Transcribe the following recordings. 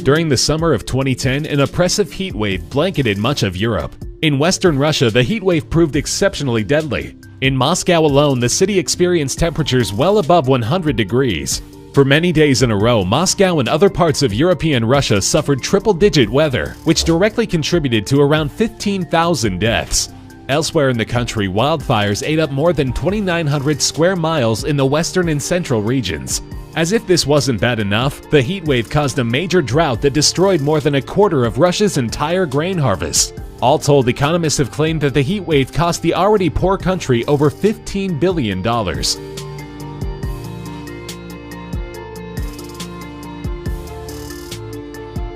During the summer of 2010, an oppressive heat wave blanketed much of Europe. In western Russia, the heat wave proved exceptionally deadly. In Moscow alone, the city experienced temperatures well above 100 degrees. For many days in a row, Moscow and other parts of European Russia suffered triple-digit weather, which directly contributed to around 15,000 deaths. Elsewhere in the country, wildfires ate up more than 2,900 square miles in the western and central regions. As if this wasn't bad enough, the heat wave caused a major drought that destroyed more than a quarter of Russia's entire grain harvest. All told, economists have claimed that the heat wave cost the already poor country over $15 billion.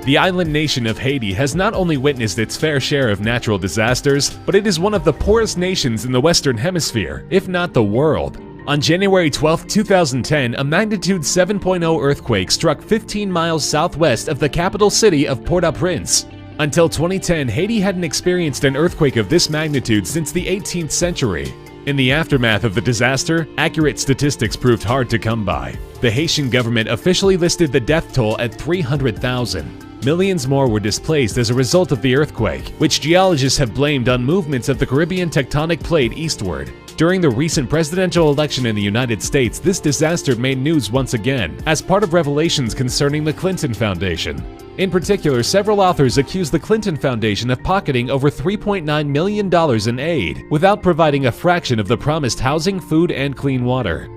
The island nation of Haiti has not only witnessed its fair share of natural disasters, but it is one of the poorest nations in the Western Hemisphere, if not the world. On January 12, 2010, a magnitude 7.0 earthquake struck 15 miles southwest of the capital city of Port-au-Prince. Until 2010, Haiti hadn't experienced an earthquake of this magnitude since the 18th century. In the aftermath of the disaster, accurate statistics proved hard to come by. The Haitian government officially listed the death toll at 300,000. Millions more were displaced as a result of the earthquake, which geologists have blamed on movements of the Caribbean tectonic plate eastward. During the recent presidential election in the United States, this disaster made news once again, as part of revelations concerning the Clinton Foundation. In particular, several authors accused the Clinton Foundation of pocketing over $3.9 million in aid, without providing a fraction of the promised housing, food, and clean water.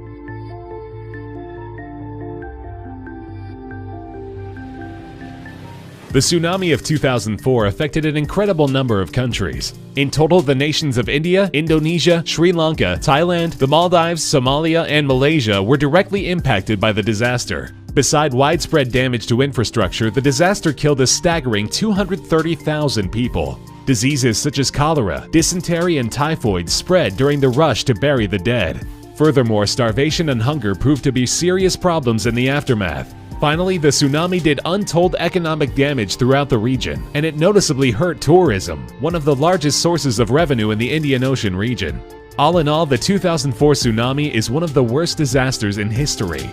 The tsunami of 2004 affected an incredible number of countries. In total, the nations of India, Indonesia, Sri Lanka, Thailand, the Maldives, Somalia, and Malaysia were directly impacted by the disaster. Beside widespread damage to infrastructure, the disaster killed a staggering 230,000 people. Diseases such as cholera, dysentery, and typhoid spread during the rush to bury the dead. Furthermore, starvation and hunger proved to be serious problems in the aftermath. Finally, the tsunami did untold economic damage throughout the region, and it noticeably hurt tourism, one of the largest sources of revenue in the Indian Ocean region. All in all, the 2004 tsunami is one of the worst disasters in history.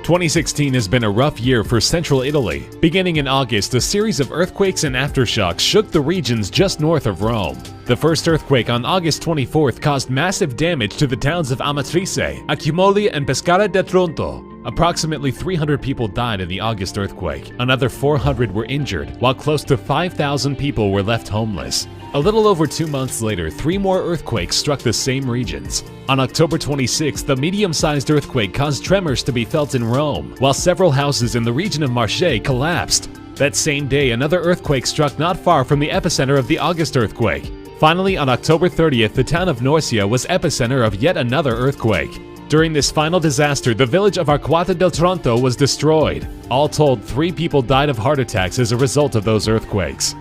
2016 has been a rough year for central Italy. Beginning in August, a series of earthquakes and aftershocks shook the regions just north of Rome. The first earthquake on August 24th caused massive damage to the towns of Amatrice, Accumoli, and Pescara del Tronto. Approximately 300 people died in the August earthquake. Another 400 were injured, while close to 5,000 people were left homeless. A little over 2 months later, 3 more earthquakes struck the same regions. On October 26, the medium-sized earthquake caused tremors to be felt in Rome, while several houses in the region of Marseille collapsed. That same day, another earthquake struck not far from the epicenter of the August earthquake. Finally, on October 30th, the town of Norcia was epicenter of yet another earthquake. During this final disaster, the village of Arquata del Tronto was destroyed. All told, 3 people died of heart attacks as a result of those earthquakes.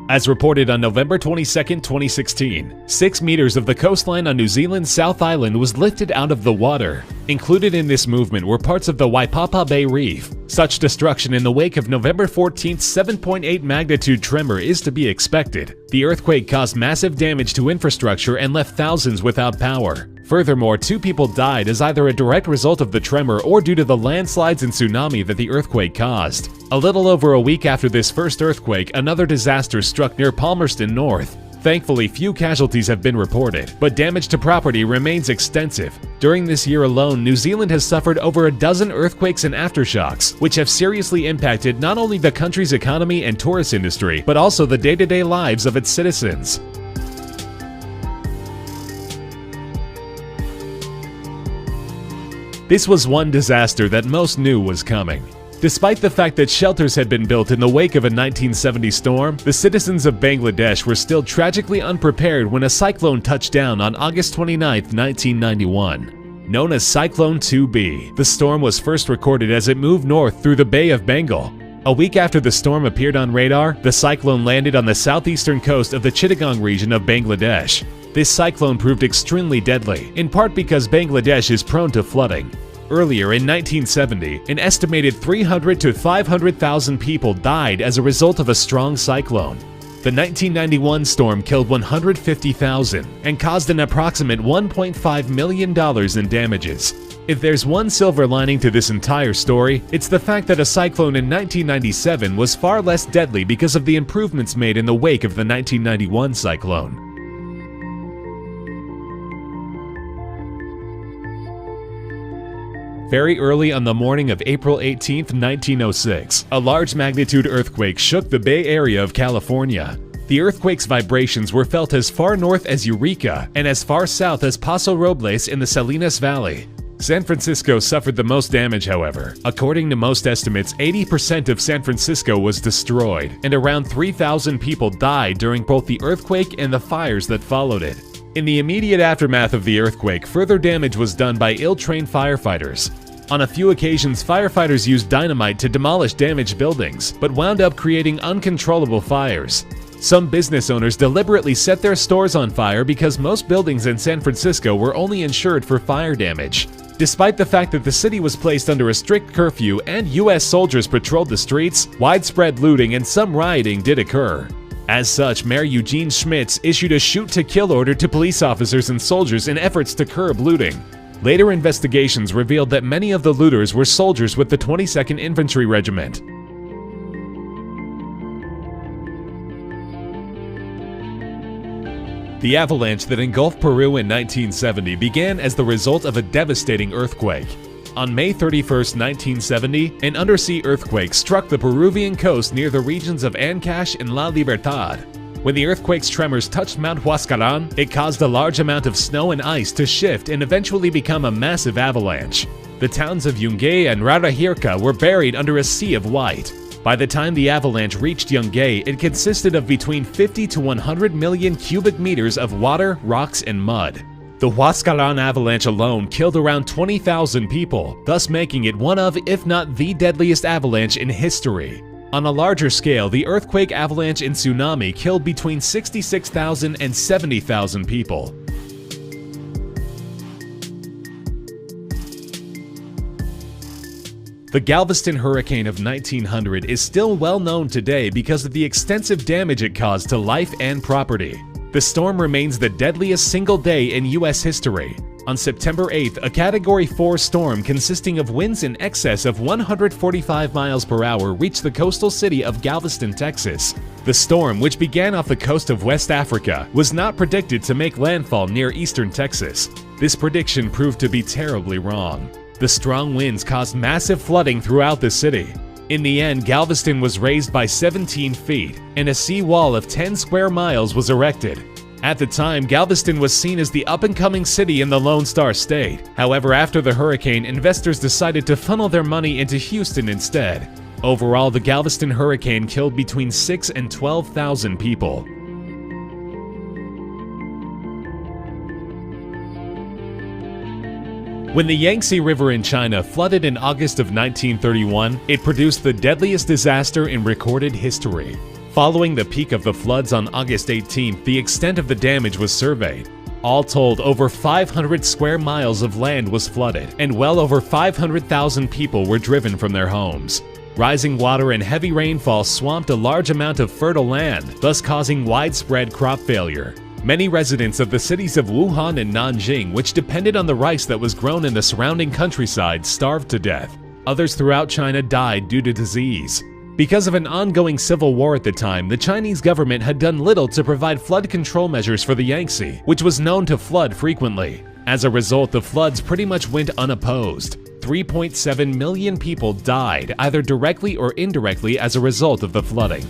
As reported on November 22, 2016, 6 meters of the coastline on New Zealand's South Island was lifted out of the water. Included in this movement were parts of the Waipapa Bay Reef. Such destruction in the wake of November 14th's 7.8 magnitude tremor is to be expected. The earthquake caused massive damage to infrastructure and left thousands without power. Furthermore, 2 people died as either a direct result of the tremor or due to the landslides and tsunami that the earthquake caused. A little over a week after this first earthquake, another disaster struck near Palmerston North. Thankfully, few casualties have been reported, but damage to property remains extensive. During this year alone, New Zealand has suffered over a dozen earthquakes and aftershocks, which have seriously impacted not only the country's economy and tourist industry, but also the day-to-day lives of its citizens. This was one disaster that most knew was coming. Despite the fact that shelters had been built in the wake of a 1970 storm, the citizens of Bangladesh were still tragically unprepared when a cyclone touched down on August 29, 1991. Known as Cyclone 2B, the storm was first recorded as it moved north through the Bay of Bengal. A week after the storm appeared on radar, the cyclone landed on the southeastern coast of the Chittagong region of Bangladesh. This cyclone proved extremely deadly, in part because Bangladesh is prone to flooding. Earlier in 1970, an estimated 300 to 500,000 people died as a result of a strong cyclone. The 1991 storm killed 150,000 and caused an approximate $1.5 million in damages. If there's one silver lining to this entire story, it's the fact that a cyclone in 1997 was far less deadly because of the improvements made in the wake of the 1991 cyclone. Very early on the morning of April 18, 1906, a large magnitude earthquake shook the Bay Area of California. The earthquake's vibrations were felt as far north as Eureka and as far south as Paso Robles in the Salinas Valley. San Francisco suffered the most damage, however. According to most estimates, 80% of San Francisco was destroyed, and around 3,000 people died during both the earthquake and the fires that followed it. In the immediate aftermath of the earthquake, further damage was done by ill-trained firefighters. On a few occasions, firefighters used dynamite to demolish damaged buildings, but wound up creating uncontrollable fires. Some business owners deliberately set their stores on fire because most buildings in San Francisco were only insured for fire damage. Despite the fact that the city was placed under a strict curfew and U.S. soldiers patrolled the streets, widespread looting and some rioting did occur. As such, Mayor Eugene Schmitz issued a shoot-to-kill order to police officers and soldiers in efforts to curb looting. Later investigations revealed that many of the looters were soldiers with the 22nd Infantry Regiment. The avalanche that engulfed Peru in 1970 began as the result of a devastating earthquake. On May 31, 1970, an undersea earthquake struck the Peruvian coast near the regions of Ancash and La Libertad. When the earthquake's tremors touched Mount Huascarán, it caused a large amount of snow and ice to shift and eventually become a massive avalanche. The towns of Yungay and Rarajirca were buried under a sea of white. By the time the avalanche reached Yungay, it consisted of between 50 to 100 million cubic meters of water, rocks, and mud. The Huascarán avalanche alone killed around 20,000 people, thus making it one of, if not the deadliest avalanche in history. On a larger scale, the earthquake, avalanche, and tsunami killed between 66,000 and 70,000 people. The Galveston hurricane of 1900 is still well known today because of the extensive damage it caused to life and property. The storm remains the deadliest single day in U.S. history. On September 8th, a Category 4 storm consisting of winds in excess of 145 miles per hour reached the coastal city of Galveston, Texas. The storm, which began off the coast of West Africa, was not predicted to make landfall near eastern Texas. This prediction proved to be terribly wrong. The strong winds caused massive flooding throughout the city. In the end, Galveston was raised by 17 feet, and a seawall of 10 square miles was erected. At the time, Galveston was seen as the up-and-coming city in the Lone Star State. However, after the hurricane, investors decided to funnel their money into Houston instead. Overall, the Galveston hurricane killed between 6,000 and 12,000 people. When the Yangtze River in China flooded in August of 1931, it produced the deadliest disaster in recorded history. Following the peak of the floods on August 18th, the extent of the damage was surveyed. All told, over 500 square miles of land was flooded, and well over 500,000 people were driven from their homes. Rising water and heavy rainfall swamped a large amount of fertile land, thus causing widespread crop failure. Many residents of the cities of Wuhan and Nanjing, which depended on the rice that was grown in the surrounding countryside, starved to death. Others throughout China died due to disease. Because of an ongoing civil war at the time, the Chinese government had done little to provide flood control measures for the Yangtze, which was known to flood frequently. As a result, the floods pretty much went unopposed. 3.7 million people died, either directly or indirectly as a result of the flooding.